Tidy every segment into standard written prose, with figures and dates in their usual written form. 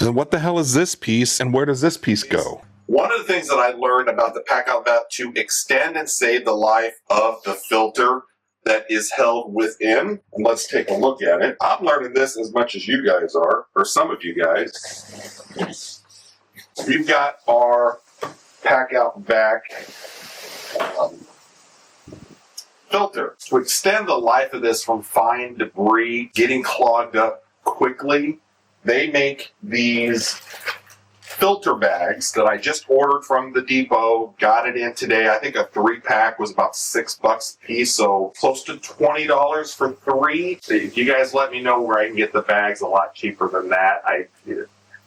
And what the hell is this piece, and where does this piece go? One of the things that I learned about the Packout Vac to extend and save the life of the filter that is held within, and let's take a look at it. I'm learning this as much as you guys are, or some of you guys. We've got our Packout Vac filter. To extend the life of this from fine debris getting clogged up quickly, they make these filter bags that I just ordered from the depot, got it in today. I think a 3-pack was about $6 a piece, so close to $20 for 3. If you guys let me know where I can get the bags a lot cheaper than that.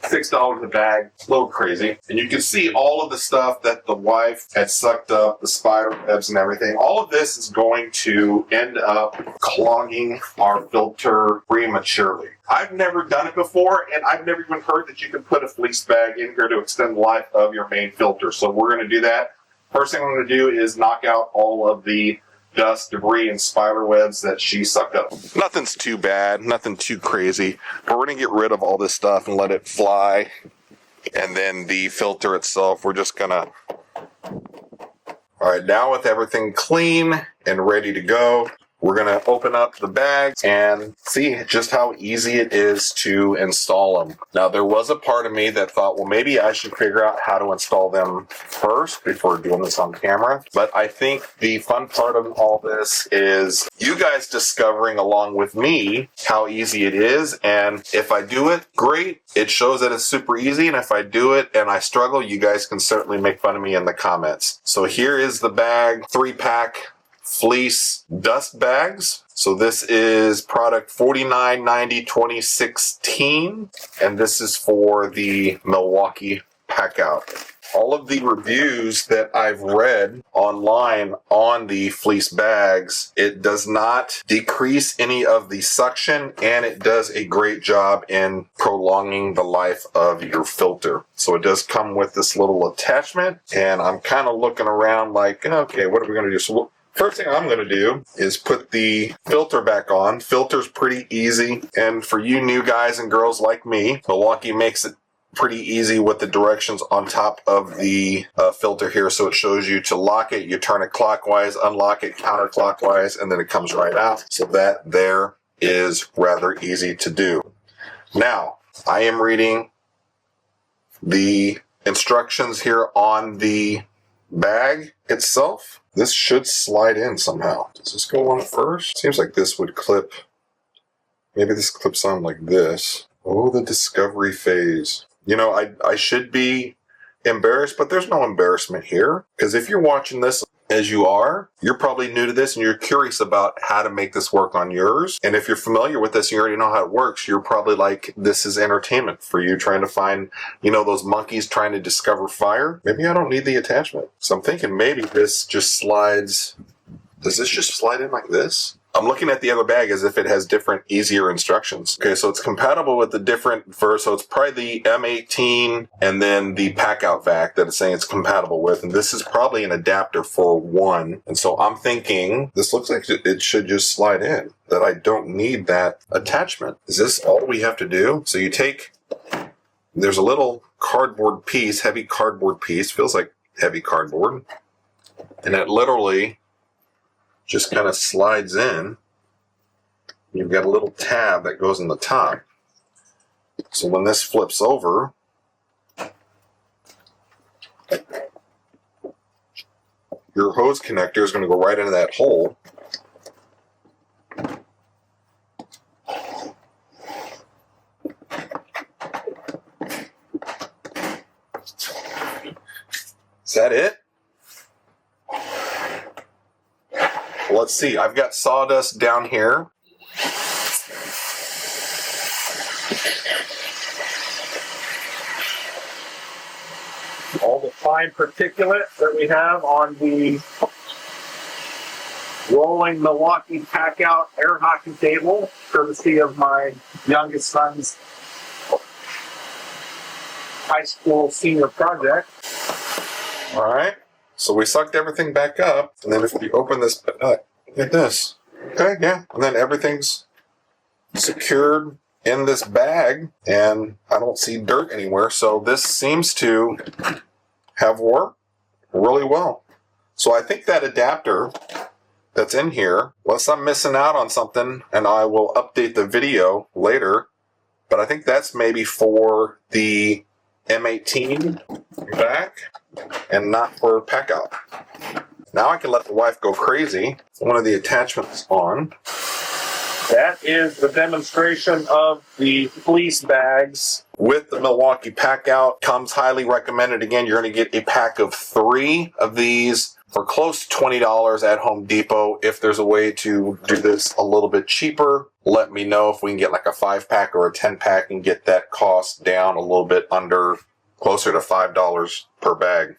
$6 a bag, a little crazy. And you can see all of the stuff that the wife had sucked up, the spider webs and everything. All of this is going to end up clogging our filter prematurely. I've never done it before, and I've never even heard that you can put a fleece bag in here to extend the life of your main filter. So we're going to do that. First thing I'm going to do is knock out all of the dust, debris, and spider webs that she sucked up. Nothing's too bad, nothing too crazy, but we're going to get rid of all this stuff and let it fly. And then the filter itself, we're just going to... All right, now with everything clean and ready to go, we're going to open up the bags and see just how easy it is to install them. Now, there was a part of me that thought, well, maybe I should figure out how to install them first before doing this on camera. But I think the fun part of all this is you guys discovering along with me how easy it is. And if I do it, great. It shows that it's super easy. And if I do it and I struggle, you guys can certainly make fun of me in the comments. So here is the bag, 3-pack. Fleece Dust Bags. So this is product 4990 2016, and this is for the Milwaukee Packout. All of the reviews that I've read online on the fleece bags, it does not decrease any of the suction, and it does a great job in prolonging the life of your filter. So it does come with this little attachment, and I'm kind of looking around like, okay, what are we going to do? So first thing I'm going to do is put the filter back on. Filter's pretty easy, and for you new guys and girls like me, Milwaukee makes it pretty easy with the directions on top of the filter here. So it shows you to lock it, you turn it clockwise, unlock it counterclockwise, and then it comes right out. So that there is rather easy to do. Now, I am reading the instructions here on the bag itself. This should slide in somehow. Does this go on first? Seems like this would clip. Maybe this clips on like this. Oh, the discovery phase. You know, I should be embarrassed, but there's no embarrassment here. Because if you're watching this as you are, you're probably new to this and you're curious about how to make this work on yours. And if you're familiar with this and you already know how it works, you're probably like, this is entertainment for you trying to find, you know, those monkeys trying to discover fire. Maybe I don't need the attachment. So I'm thinking maybe this just slides. Does this just slide in like this? I'm looking at the other bag as if it has different, easier instructions. Okay, so it's compatible with the different so it's probably the M18 and then the Packout Vac that it's saying it's compatible with. And this is probably an adapter for one. And so I'm thinking, this looks like it should just slide in, that I don't need that attachment. Is this all we have to do? So you take, there's a little cardboard piece, heavy cardboard piece, feels like heavy cardboard. And it literally just kind of slides in. You've got a little tab that goes in the top. So when this flips over, your hose connector is going to go right into that hole. Is that it? Let's see, I've got sawdust down here. All the fine particulate that we have on the rolling Milwaukee Packout air hockey table, courtesy of my youngest son's high school senior project. All right. So we sucked everything back up, and then if we open this, look at this. Okay, yeah. And then everything's secured in this bag, and I don't see dirt anywhere. So this seems to have worked really well. So I think that adapter that's in here, unless I'm missing out on something, and I will update the video later, but I think that's maybe for the M18 Vac and not for Packout. Now I can let the wife go crazy. One of the attachments on. That is the demonstration of the fleece bags. With the Milwaukee Packout, comes highly recommended. Again, you're going to get a pack of 3 of these for close to $20 at Home Depot. If there's a way to do this a little bit cheaper, let me know if we can get like a 5-pack or a 10-pack and get that cost down a little bit under, closer to $5 per bag.